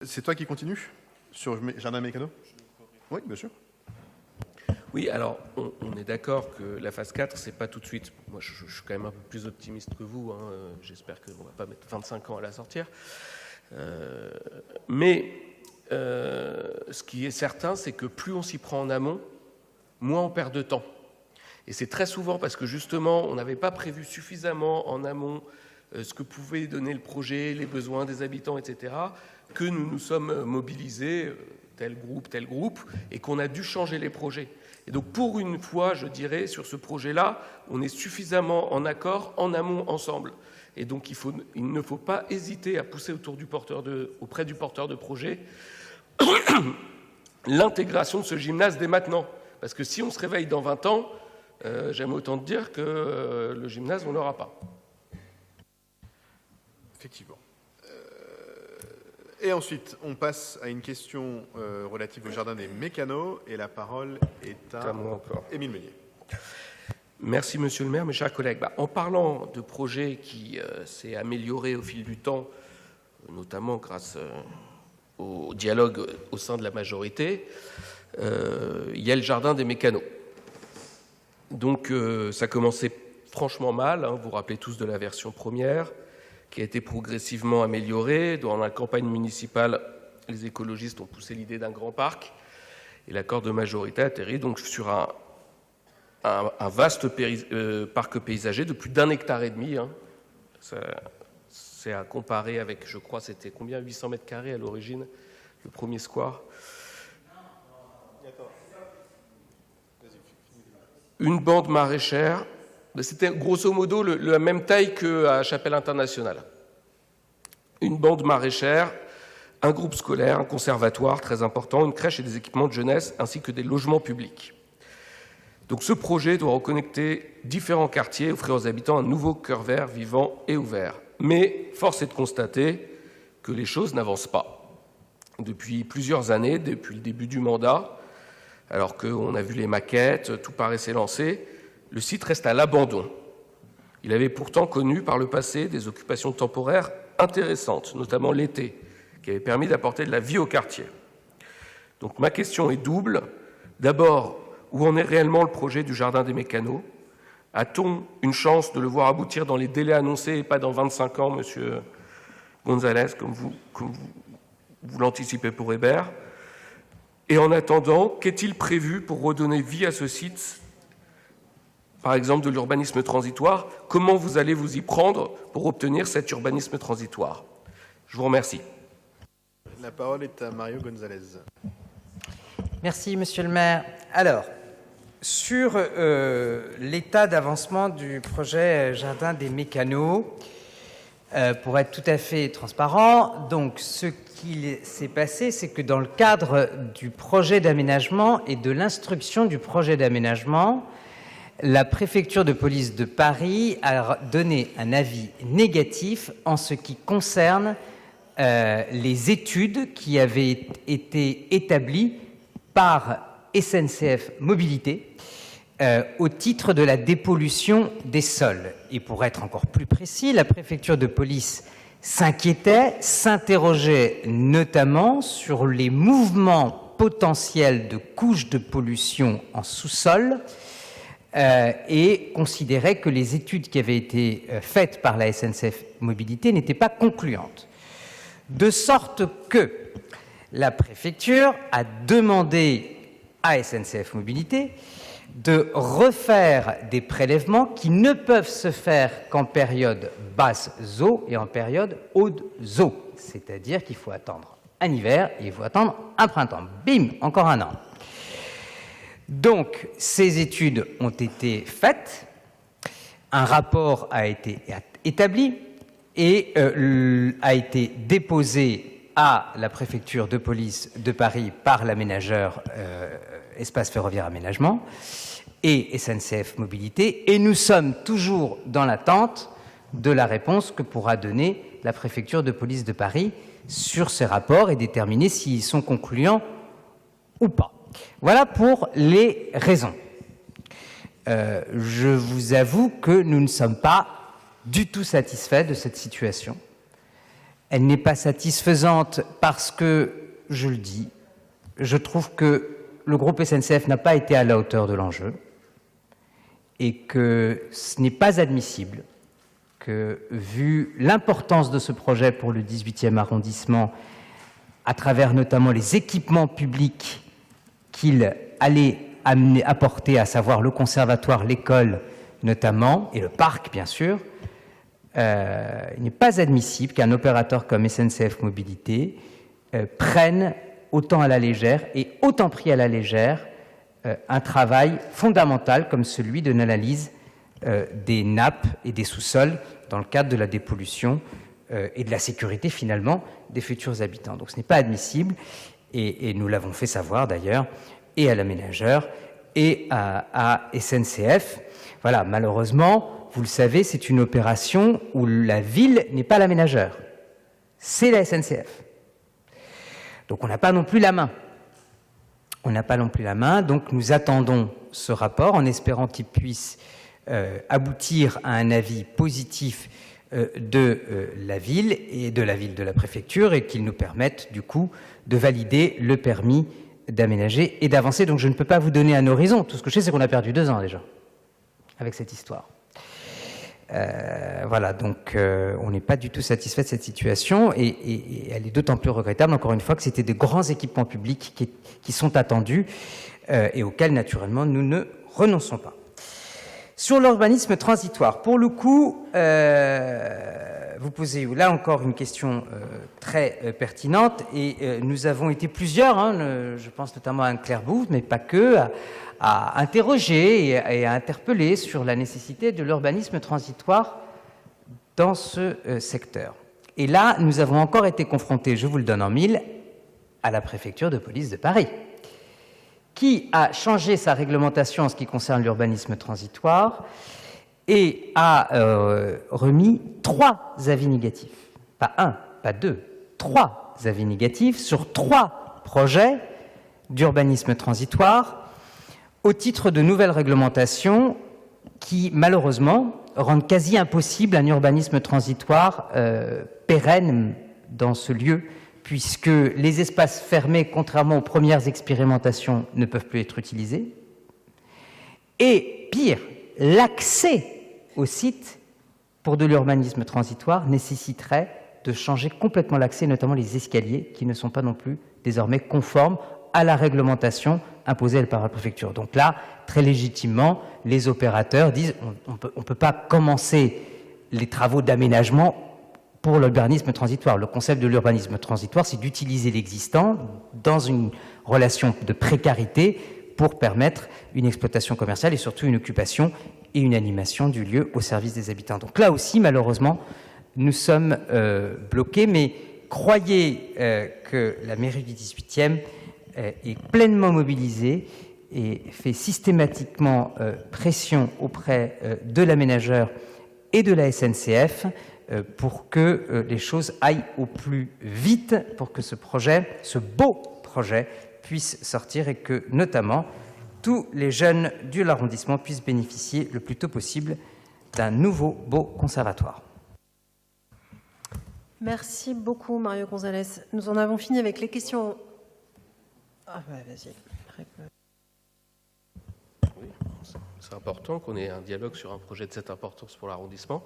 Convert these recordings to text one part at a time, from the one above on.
C'est toi qui continues sur Jardin Mécano? Oui, bien sûr. Oui, alors on est d'accord que la phase 4, c'est pas tout de suite. Moi, je suis quand même un peu plus optimiste que vous. J'espère qu'on va pas mettre 25 ans à la sortir. Mais ce qui est certain, c'est que plus on s'y prend en amont, moins on perd de temps. Et c'est très souvent parce que justement, on n'avait pas prévu suffisamment en amont ce que pouvait donner le projet, les besoins des habitants, etc., que nous nous sommes mobilisés, tel groupe, et qu'on a dû changer les projets. Et donc, pour une fois, je dirais, sur ce projet-là, on est suffisamment en accord, en amont, ensemble. Et donc, il ne faut pas hésiter à pousser auprès du porteur de projet l'intégration de ce gymnase dès maintenant. Parce que si on se réveille dans 20 ans, j'aime autant te dire que le gymnase, on ne l'aura pas. Effectivement. Et ensuite, on passe à une question relative au Jardin des Mécanos, et la parole est à Émile Meunier. Merci, Monsieur le maire, mes chers collègues. En parlant de projet qui s'est amélioré au fil du temps, notamment grâce au dialogue au sein de la majorité, il y a le Jardin des Mécanos. Donc, ça commençait franchement mal, vous vous rappelez tous de la version première, qui a été progressivement améliorée. Dans la campagne municipale, les écologistes ont poussé l'idée d'un grand parc, et l'accord de majorité atterrit donc sur un vaste parc paysager de plus d'1,5 hectare. C'est à comparer avec, je crois, c'était combien, 800 mètres carrés à l'origine, le premier square. Une bande maraîchère. C'était grosso modo la même taille qu'à Chapelle Internationale. Une bande maraîchère, un groupe scolaire, un conservatoire très important, une crèche et des équipements de jeunesse, ainsi que des logements publics. Donc ce projet doit reconnecter différents quartiers, offrir aux habitants un nouveau cœur vert, vivant et ouvert. Mais force est de constater que les choses n'avancent pas. Depuis plusieurs années, depuis le début du mandat, alors qu'on a vu les maquettes, tout paraissait lancé, le site reste à l'abandon. Il avait pourtant connu par le passé des occupations temporaires intéressantes, notamment l'été, qui avaient permis d'apporter de la vie au quartier. Donc ma question est double. D'abord, où en est réellement le projet du Jardin des Mécanos? A-t-on une chance de le voir aboutir dans les délais annoncés et pas dans 25 ans, Monsieur Gonzalez, comme vous l'anticipez pour Hébert? Et en attendant, qu'est-il prévu pour redonner vie à ce site, par exemple de l'urbanisme transitoire? Comment vous allez vous y prendre pour obtenir cet urbanisme transitoire? Je vous remercie. La parole est à Mario Gonzalez. Merci, Monsieur le maire. Alors, sur l'état d'avancement du projet Jardin des Mécanos, pour être tout à fait transparent, donc ce qui s'est passé, c'est que dans le cadre du projet d'aménagement et de l'instruction du projet d'aménagement, la préfecture de police de Paris a donné un avis négatif en ce qui concerne les études qui avaient été établies par SNCF Mobilité au titre de la dépollution des sols. Et pour être encore plus précis, la préfecture de police s'interrogeait notamment sur les mouvements potentiels de couches de pollution en sous-sol et considérait que les études qui avaient été faites par la SNCF Mobilité n'étaient pas concluantes. De sorte que la préfecture a demandé à SNCF Mobilité de refaire des prélèvements qui ne peuvent se faire qu'en période basse eau et en période haute eau. C'est-à-dire qu'il faut attendre un hiver et il faut attendre un printemps. Bim, encore un an. Donc, ces études ont été faites, un rapport a été établi et a été déposé à la préfecture de police de Paris par l'aménageur Espace Ferroviaire Aménagement et SNCF Mobilité, et nous sommes toujours dans l'attente de la réponse que pourra donner la préfecture de police de Paris sur ces rapports et déterminer s'ils sont concluants ou pas. Voilà pour les raisons. Je vous avoue que nous ne sommes pas du tout satisfaits de cette situation Elle n'est pas satisfaisante parce que, je le dis, je trouve que le groupe SNCF n'a pas été à la hauteur de l'enjeu et que ce n'est pas admissible que, vu l'importance de ce projet pour le 18e arrondissement, à travers notamment les équipements publics qu'il allait apporter, à savoir le conservatoire, l'école notamment, et le parc bien sûr, il n'est pas admissible qu'un opérateur comme SNCF Mobilité prenne autant à la légère et autant pris à la légère un travail fondamental comme celui de l'analyse des nappes et des sous-sols dans le cadre de la dépollution et de la sécurité finalement des futurs habitants. Donc ce n'est pas admissible et nous l'avons fait savoir d'ailleurs et à l'aménageur et à SNCF. Voilà, malheureusement, vous le savez, c'est une opération où la ville n'est pas l'aménageur, c'est la SNCF. Donc on n'a pas non plus la main. On n'a pas non plus la main, donc nous attendons ce rapport en espérant qu'il puisse aboutir à un avis positif de la ville et de la préfecture et qu'il nous permette du coup de valider le permis d'aménager et d'avancer. Donc je ne peux pas vous donner un horizon. Tout ce que je sais, c'est qu'on a perdu 2 ans déjà avec cette histoire. Voilà, donc on n'est pas du tout satisfait de cette situation et elle est d'autant plus regrettable, encore une fois, que c'était de grands équipements publics qui sont attendus et auxquels, naturellement, nous ne renonçons pas. Sur l'urbanisme transitoire, pour le coup, vous posez là encore une question très pertinente et nous avons été plusieurs, je pense notamment à Anne-Claire Bouve, mais pas que, à interroger et à interpeller sur la nécessité de l'urbanisme transitoire dans ce secteur. Et là, nous avons encore été confrontés, je vous le donne en mille, à la préfecture de police de Paris, qui a changé sa réglementation en ce qui concerne l'urbanisme transitoire et a remis 3 avis négatifs. Pas 1, pas 2, 3 avis négatifs sur 3 projets d'urbanisme transitoire au titre de nouvelles réglementations qui, malheureusement, rendent quasi impossible un urbanisme transitoire pérenne dans ce lieu, puisque les espaces fermés, contrairement aux premières expérimentations, ne peuvent plus être utilisés. Et pire, l'accès au site pour de l'urbanisme transitoire nécessiterait de changer complètement l'accès, notamment les escaliers, qui ne sont pas non plus désormais conformes à la réglementation imposée par la préfecture. Donc là, très légitimement, les opérateurs disent on ne peut pas commencer les travaux d'aménagement pour l'urbanisme transitoire. Le concept de l'urbanisme transitoire, c'est d'utiliser l'existant dans une relation de précarité pour permettre une exploitation commerciale et surtout une occupation et une animation du lieu au service des habitants. Donc là aussi, malheureusement, nous sommes bloqués, mais croyez que la mairie du 18e est pleinement mobilisée et fait systématiquement pression auprès de l'aménageur et de la SNCF pour que les choses aillent au plus vite, pour que ce projet, ce beau projet, puisse sortir et que, notamment, tous les jeunes de l'arrondissement puissent bénéficier le plus tôt possible d'un nouveau beau conservatoire. Merci beaucoup, Mario Gonzalez. Nous en avons fini avec les questions. Ah, bah, vas-y. Oui, c'est important qu'on ait un dialogue sur un projet de cette importance pour l'arrondissement.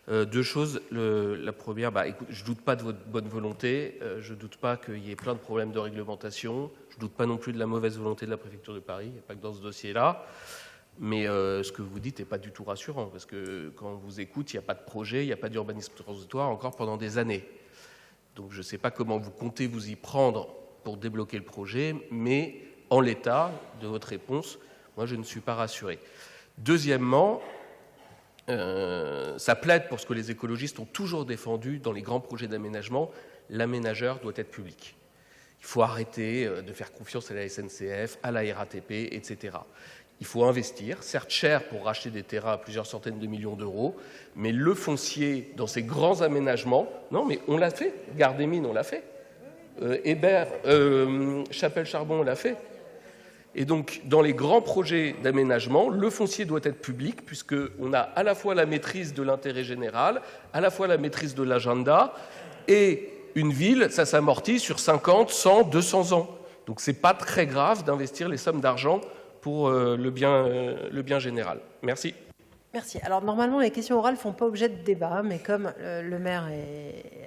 2 choses. La première, écoute, je ne doute pas de votre bonne volonté, je ne doute pas qu'il y ait plein de problèmes de réglementation, je ne doute pas non plus de la mauvaise volonté de la préfecture de Paris, il n'y a pas que dans ce dossier-là. Mais ce que vous dites n'est pas du tout rassurant, parce que quand on vous écoute, il n'y a pas de projet, il n'y a pas d'urbanisme transitoire encore pendant des années. Donc je ne sais pas comment vous comptez vous y prendre pour débloquer le projet, mais en l'état de votre réponse, moi je ne suis pas rassuré. Deuxièmement, ça plaide pour ce que les écologistes ont toujours défendu dans les grands projets d'aménagement, l'aménageur doit être public. Il faut arrêter de faire confiance à la SNCF, à la RATP, etc. Il faut investir, certes cher pour racheter des terrains à plusieurs centaines de millions d'euros, mais le foncier dans ces grands aménagements, non mais on l'a fait, Gare des Mines on l'a fait, Hébert, Chapelle-Charbon on l'a fait. Et donc, dans les grands projets d'aménagement, le foncier doit être public, puisqu'on a à la fois la maîtrise de l'intérêt général, à la fois la maîtrise de l'agenda, et une ville, ça s'amortit sur 50, 100, 200 ans. Donc, ce n'est pas très grave d'investir les sommes d'argent pour le bien général. Merci. Merci. Alors, normalement, les questions orales ne font pas objet de débat, mais comme le maire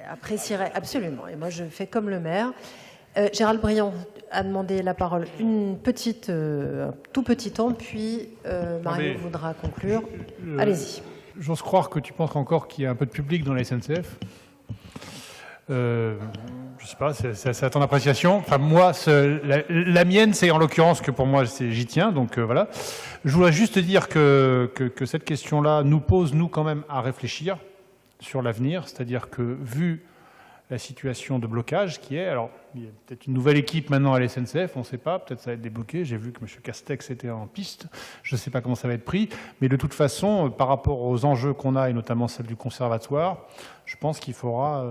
apprécierait absolument, et moi, je fais comme le maire. Gérald Briand a demandé la parole un tout petit temps, puis Mario voudra conclure. Allez-y. J'ose croire que tu penses encore qu'il y a un peu de public dans la SNCF. Je sais pas, c'est à ton appréciation. Enfin, moi, la mienne, c'est en l'occurrence que pour moi, j'y tiens. Donc voilà. Je voudrais juste dire que cette question-là nous pose, nous, quand même, à réfléchir sur l'avenir. C'est-à-dire que, vu la situation de blocage qui est... Alors, il y a peut-être une nouvelle équipe maintenant à la SNCF, on ne sait pas, peut-être ça va être débloqué. J'ai vu que M. Castex était en piste, je ne sais pas comment ça va être pris. Mais de toute façon, par rapport aux enjeux qu'on a, et notamment celle du conservatoire, je pense qu'il faudra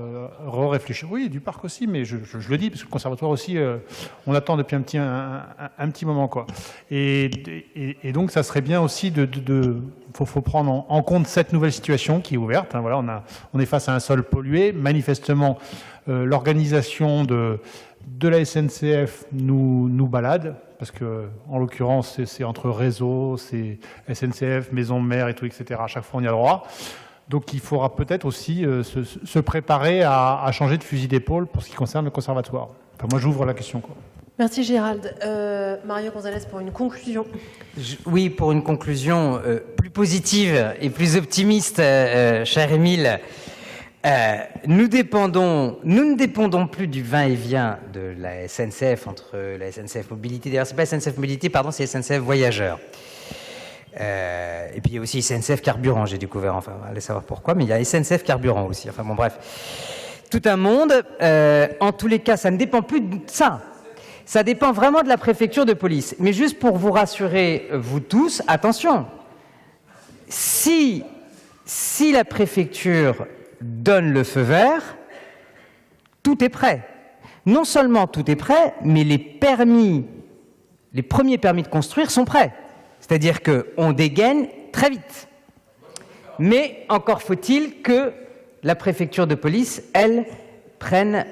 réfléchir. Oui, du parc aussi, mais je le dis, parce que le conservatoire aussi, on attend depuis un petit moment, quoi. Et donc, ça serait bien aussi faut prendre en compte cette nouvelle situation qui est ouverte. Hein, voilà, on est face à un sol pollué. Manifestement, l'organisation de la SNCF nous balade, parce que en l'occurrence, c'est entre réseaux, c'est SNCF, maison mère et tout, etc. À chaque fois, on y a le droit. Donc, il faudra peut-être aussi se préparer à changer de fusil d'épaule pour ce qui concerne le conservatoire. Enfin, moi, j'ouvre la question, quoi. Merci Gérald. Mario Gonzalez pour une conclusion. Oui, pour une conclusion plus positive et plus optimiste, cher Émile. Nous ne dépendons plus du va-et-vient de la SNCF entre la SNCF Mobilité. D'ailleurs, c'est pas SNCF Mobilité, pardon, c'est SNCF Voyageurs. Et puis il y a aussi SNCF Carburant, j'ai découvert. Enfin, allez savoir pourquoi, mais il y a SNCF Carburant aussi. Enfin bon, bref, tout un monde. En tous les cas, ça ne dépend plus de ça. Ça dépend vraiment de la préfecture de police. Mais juste pour vous rassurer, vous tous, attention. Si la préfecture donne le feu vert, tout est prêt. Non seulement tout est prêt, mais les premiers permis de construire sont prêts. C'est-à-dire qu'on dégaine très vite. Mais encore faut-il que la préfecture de police, elle, prenne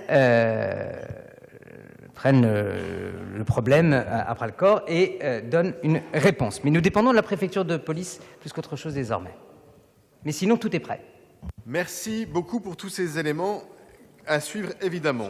le problème à bras-le-corps et donne une réponse. Mais nous dépendons de la préfecture de police plus qu'autre chose désormais. Mais sinon, tout est prêt. Merci beaucoup pour tous ces éléments à suivre, évidemment.